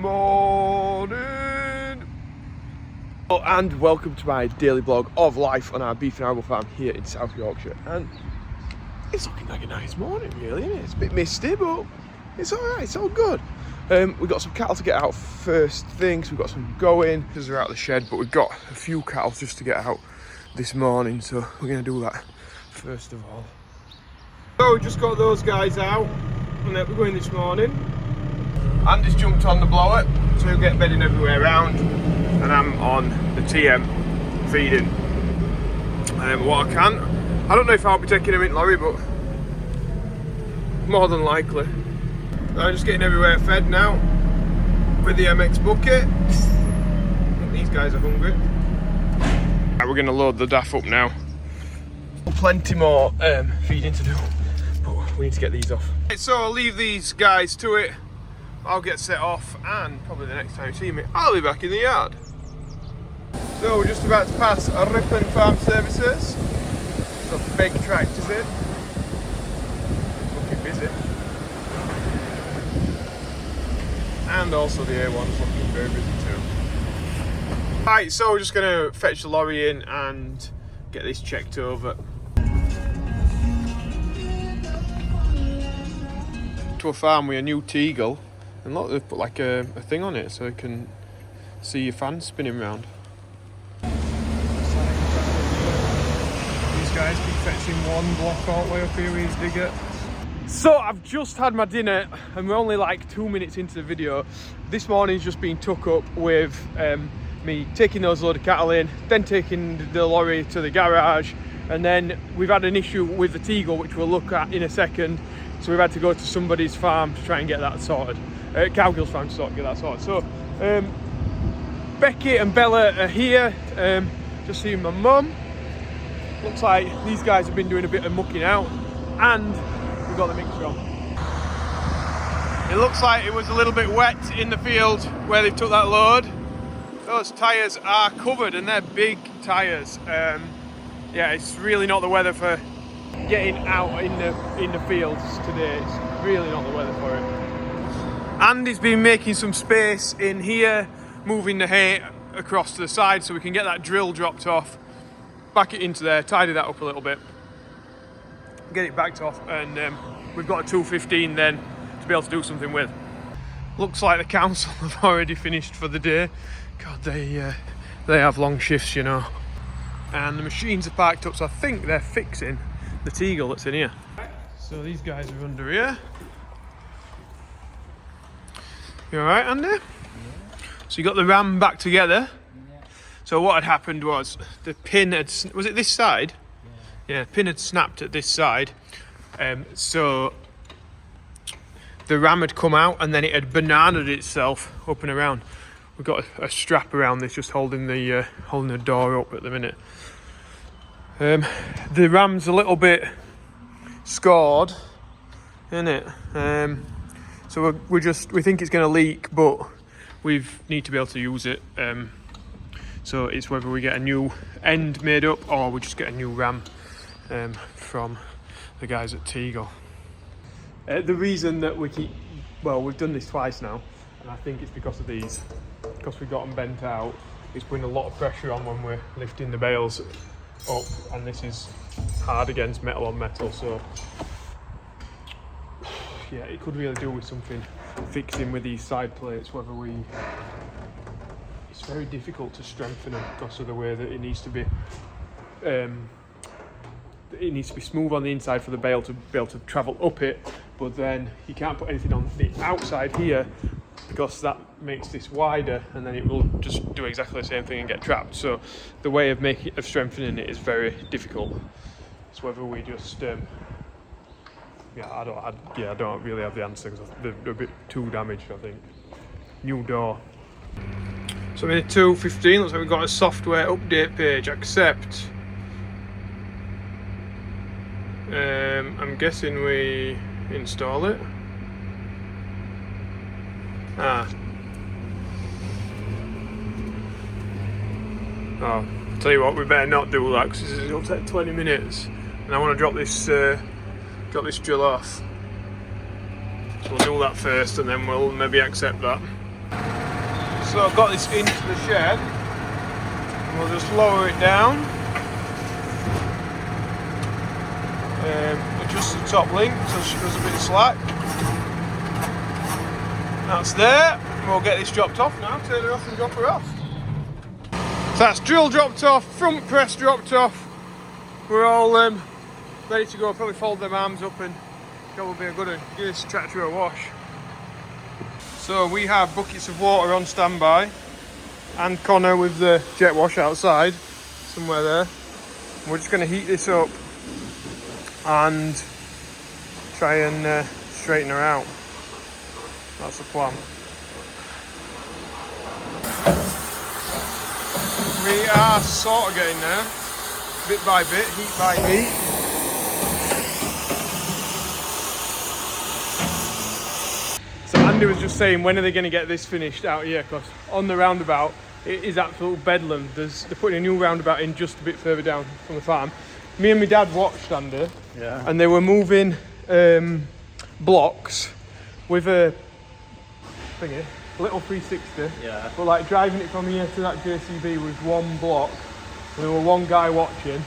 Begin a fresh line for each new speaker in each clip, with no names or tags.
morning. Oh, and welcome to my daily vlog of life on our beef and arable farm here in South Yorkshire. And it's looking like a nice morning, really, isn't it? It's a bit misty, but it's all right. It's all good. We've got some cattle to get out first thing, so we've got some going because they're out of the shed, but we've got a few cattle just to get out this morning, so we're going to do that first of all. So we just got those guys out, and we're going this morning. Andy's jumped on the blower to get bedding everywhere around, and I'm on the TM feeding what I can. I don't know if I'll be taking him in lorry, but more than likely. I'm just getting everywhere fed now with the MX bucket. I think these guys are hungry. Right, we're going to load the DAF up now. Plenty more feeding to do, but we need to get these off. Right, so I'll leave these guys to it. I'll get set off, and probably the next time you see me, I'll be back in the yard. So we're just about to pass Rippling Farm Services. Got the big tractors in. Looking busy. And also the A1's looking very busy too. Right, so we're just going to fetch the lorry in and get this checked over. To a farm with a new Teagle, and look, they've put like a thing on it so you can see your fan spinning round. These guys keep fetching one block all the way up here with his digger. So I've just had my dinner and we're only like 2 minutes into the video. This morning's just been took up with me taking those load of cattle in, then taking the lorry to the garage, and then we've had an issue with the Teagle, which we'll look at in a second. So we've had to go to somebody's farm to try and get that sorted. Cowgill's farm to get that sorted. So Becky and Bella are here, just seeing my mum. Looks like these guys have been doing a bit of mucking out, and we've got the mixer on. It looks like it was a little bit wet in the field where they took that load. Those tyres are covered, and they're big tyres. Yeah, it's really not the weather for getting out in the fields today. It's really not the weather for it. Andy's been making some space in here, moving the hay across to the side so we can get that drill dropped off, back it into there, tidy that up a little bit, get it backed off, and we've got a 215 then to be able to do something with. Looks like the council have already finished for the day. God, they have long shifts, you know. And the machines are parked up, so I think they're fixing the Teagle that's in here. So these guys are under here. You all right, Andy? Yeah. So you got the ram back together. Yeah. So what had happened was the pin had, was it this side? Yeah, pin had snapped at this side. So the ram had come out and then it had bananaed itself up and around. We've got a strap around this just holding the door up at the minute. The ram's a little bit scored, isn't it? So we think it's going to leak, but we need to be able to use it. So it's whether we get a new end made up or we just get a new ram from the guys at Teagle. The reason that we've done this twice now, and I think it's because of these, because we got them bent out. It's putting a lot of pressure on when we're lifting the bales up, and this is hard against metal on metal, so yeah, it could really do with something fixing with these side plates. It's very difficult to strengthen them because of the way that it needs to be. It needs to be smooth on the inside for the bale to be able to travel up it, but then you can't put anything on the outside here because that makes this wider, and then it will just do exactly the same thing and get trapped. So the way of strengthening it is very difficult. It's whether we just I don't really have the answer because they're a bit too damaged, I think. New door. So in the 215, looks like we've got a software update page. Accept. I'm guessing we install it. Oh, I'll tell you what, we better not do that because it'll take 20 minutes, and I want to drop this drill off. So we'll do that first, and then we'll maybe accept that. So I've got this into the shed. We'll just lower it down. Adjust the top link so she does a bit of slack. That's there. We'll get this dropped off now, turn her off and drop her off. So that's drill dropped off, front press dropped off. We're all ready to go. Probably fold them arms up and that will be a good one. Give this tractor a wash. So we have buckets of water on standby and Connor with the jet wash outside, somewhere there. We're just going to heat this up and try and straighten her out. That's the plan. We are sort of getting there, bit by bit, heat by heat. So Andy was just saying, when are they going to get this finished out here? Because on the roundabout, it is absolute bedlam. They're putting a new roundabout in just a bit further down from the farm. Me and my dad watched Andy, and they were moving blocks with a thingy, little 360. Yeah. But like driving it from here to that JCB was one block. There were one guy watching,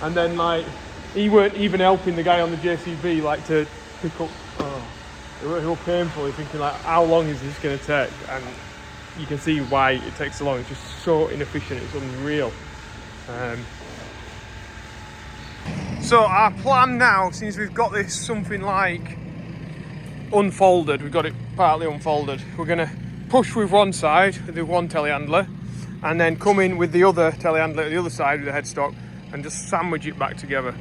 and then like he weren't even helping the guy on the JCB like to pick up. Oh, it was real painful. Thinking like, how long is this going to take? And you can see why it takes so long. It's just so inefficient. It's unreal. So our plan now, since we've got this something like unfolded, we've got it partly unfolded, we're going to push with one side, the one telehandler, and then come in with the other telehandler at the other side with the headstock and just sandwich it back together.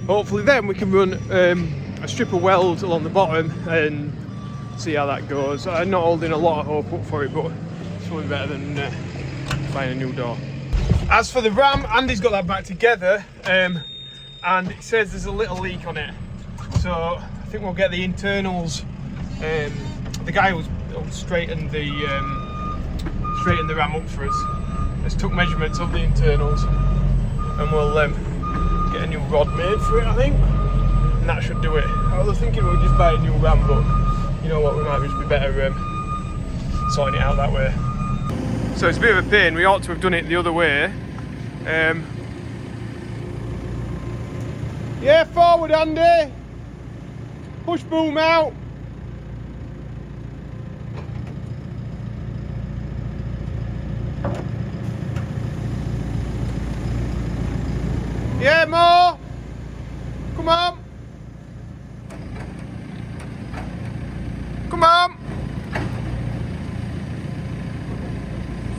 Hopefully then we can run a strip of weld along the bottom and see how that goes. I'm not holding a lot of hope up for it, but it's probably better than finding a new door. As for the ram, Andy's got that back together, and it says there's a little leak on it. So I think we'll get the internals. The guy who's straightened the ram up for us has took measurements of the internals, and we'll get a new rod made for it, I think, and that should do it. I was thinking we'll just buy a new ram, but you know what, we might just be better sorting it out that way. So it's a bit of a pain. We ought to have done it the other way. Yeah, forward Andy. Push boom out. Yeah, more. Come on. Come on.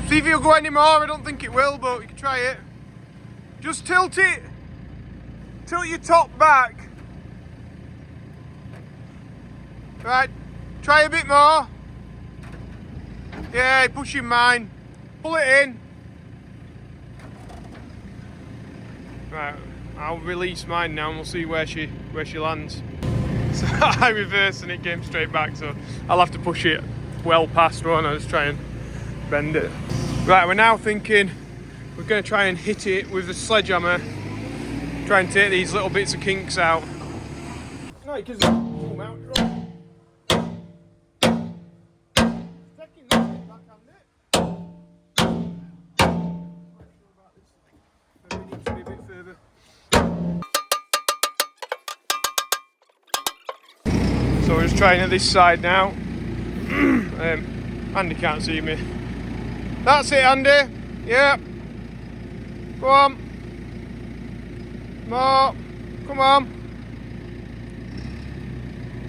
See if it'll go any more. I don't think it will, but you can try it. Just tilt it. Tilt your top back. Right, try a bit more. Yeah, pushing mine. Pull it in. Right, I'll release mine now and we'll see where she lands. So I reversed and it came straight back, so I'll have to push it well past one. I'll just try and bend it. Right, we're now thinking we're going to try and hit it with the sledgehammer. Try and take these little bits of kinks out. No, you can come out. Taking that bit back on it. Maybe it needs to be a bit further. So we're just trying at this side now. Andy can't see me. That's it, Andy. Yeah. Go on. More. Come on.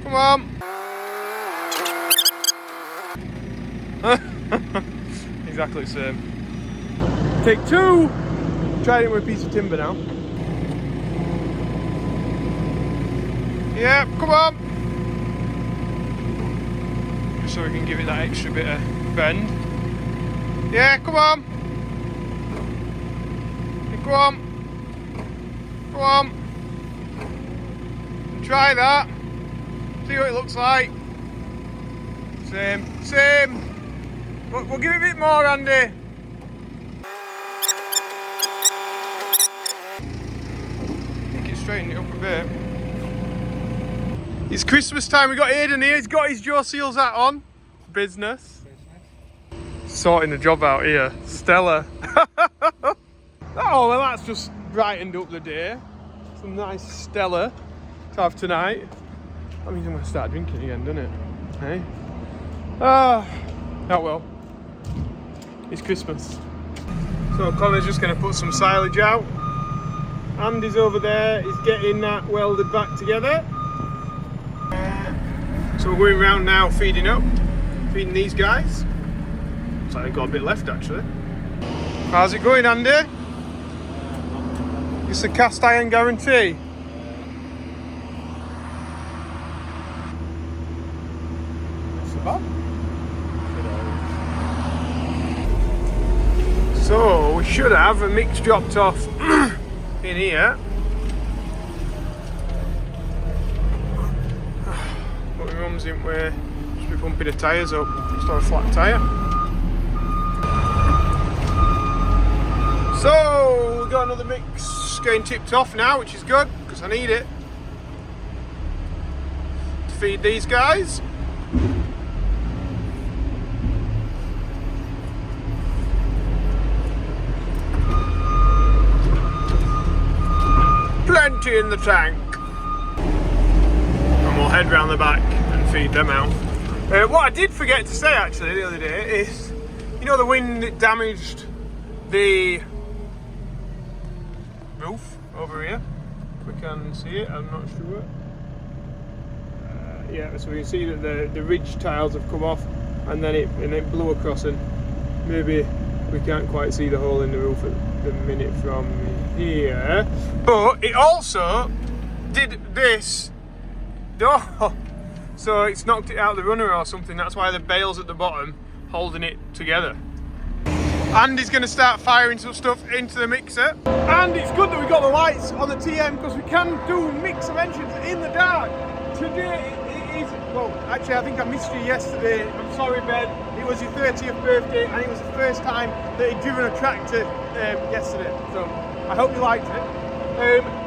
Come on. Exactly the same. Take two. Trying it with a piece of timber now. Yeah, come on. Just so we can give it that extra bit of bend. Yeah, come on. Yeah, go on. Go on. Try that. See what it looks like. Same. We'll give it a bit more, Andy. I think it's straightened it up a bit. It's Christmas time. We got Aidan here. He's got his Joeseelsjobs hat on. Business. sorting the job out here. Stella. Oh, well, that's just brightened up the day. Some nice Stella to have tonight. That means I'm going to start drinking again, doesn't it? Hey? Oh well. It's Christmas. So Connor's just going to put some silage out. Andy's over there. He's getting that welded back together. So we're going round now feeding these guys. Looks like they've got a bit left actually. How's it going, Andy? It's a cast iron guarantee. So we should have a mix dropped off in here. But my mum's in where just be pumping the tyres up. Just on a flat tyre. So we've got another mix getting tipped off now, which is good because I need it to feed these guys. Plenty in the tank. And we'll head round the back and feed them out. What I did forget to say actually the other day is, you know, the wind that damaged the roof over here. We can see it, I'm not sure. Yeah, so we can see that the ridge tiles have come off and then it blew across, and maybe we can't quite see the hole in the roof at the minute from here. But it also did this door, so it's knocked it out the runner or something. That's why the bale's at the bottom holding it together. Andy's going to start firing some stuff into the mixer. And it's good that we got the lights on the TM because we can do mixer engines in the dark. Today it is, well, actually I think I missed you yesterday. I'm sorry, Ben. It was your 30th birthday and it was the first time that he'd driven a tractor yesterday. So I hope you liked it.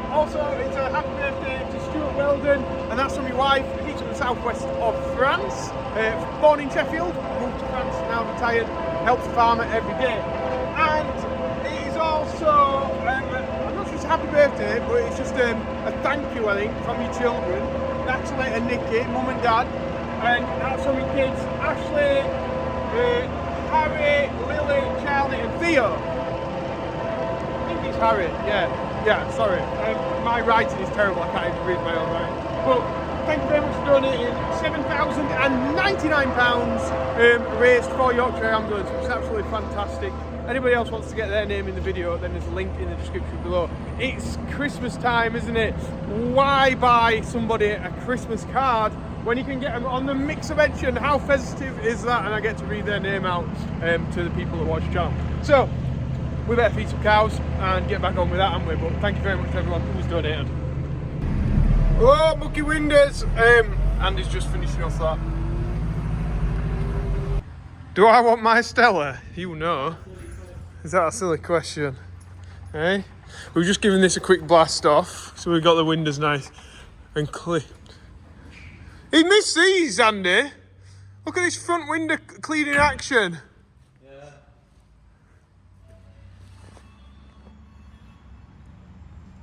Also, it's a happy birthday to Stuart Welding, and that's from your wife. He's from the southwest of France. Born in Sheffield, moved to France, now retired, helps the farmer every day. And it is also, I'm not sure it's a happy birthday, but it's just a thank you, I think, from your children, Natalie and Nikki, mum and dad. And that's from your kids, Ashley, Harry, Lily, Charlie and Theo. I think it's Harry, yeah, sorry. My writing is terrible, I can't even read my own writing. But thank you very much for donating. £7,099 raised for Yorkshire Air Ambulance, which is absolutely fantastic. Anybody else wants to get their name in the video, then there's a link in the description below. It's Christmas time, isn't it? Why buy somebody a Christmas card when you can get them on the mixer mention? How festive is that? And I get to read their name out to the people that watch the channel. So we better feed some cows and get back on with that, haven't we? But thank you very much to everyone who's donated. Oh, mucky windows! Andy's just finishing off that. Do I want my Stella? You know. Is that a silly question? Eh? We've just given this a quick blast off, so we've got the windows nice and clean. He missed these, Andy. Look at this front window clean in action.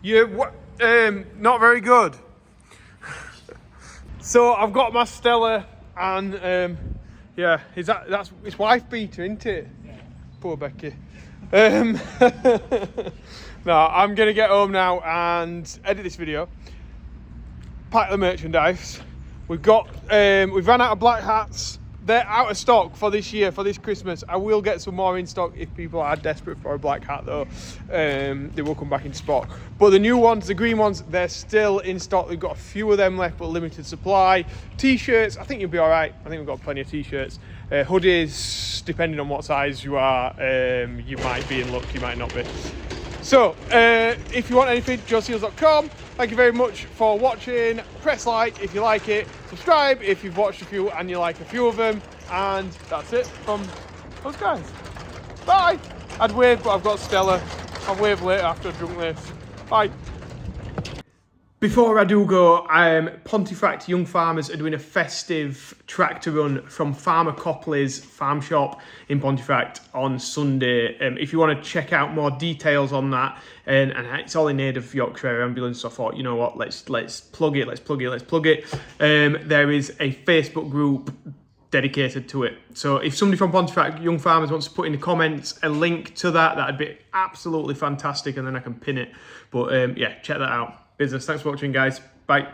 Yeah, not very good. So I've got my Stella, and yeah, that's his wife beater, isn't it? Yeah. Poor Becky. No, I'm gonna get home now and edit this video, pack the merchandise. We've ran out of black hats. They're out of stock for this year, for this Christmas. I will get some more in stock if people are desperate for a black hat though. They will come back in stock. But the new ones, the green ones, they're still in stock. We've got a few of them left, but limited supply. T-shirts, I think you'll be all right. I think we've got plenty of T-shirts. Hoodies, depending on what size you are, you might be in luck, you might not be. So, if you want anything, Joeseelsjobs.com. Thank you very much for watching. Press like if you like it. Subscribe if you've watched a few and you like a few of them. And that's it from those guys. Bye. I'd wave, but I've got Stella. I'll wave later after I've drunk this. Bye. Before I do go, Pontefract Young Farmers are doing a festive tractor run from Farmer Copley's farm shop in Pontefract on Sunday. If you want to check out more details on that, and it's all in aid of Yorkshire Air Ambulance, so I thought, you know what, let's plug it. There is a Facebook group dedicated to it. So if somebody from Pontefract Young Farmers wants to put in the comments a link to that, that'd be absolutely fantastic, and then I can pin it. But yeah, check that out. Business. Thanks for watching, guys. Bye.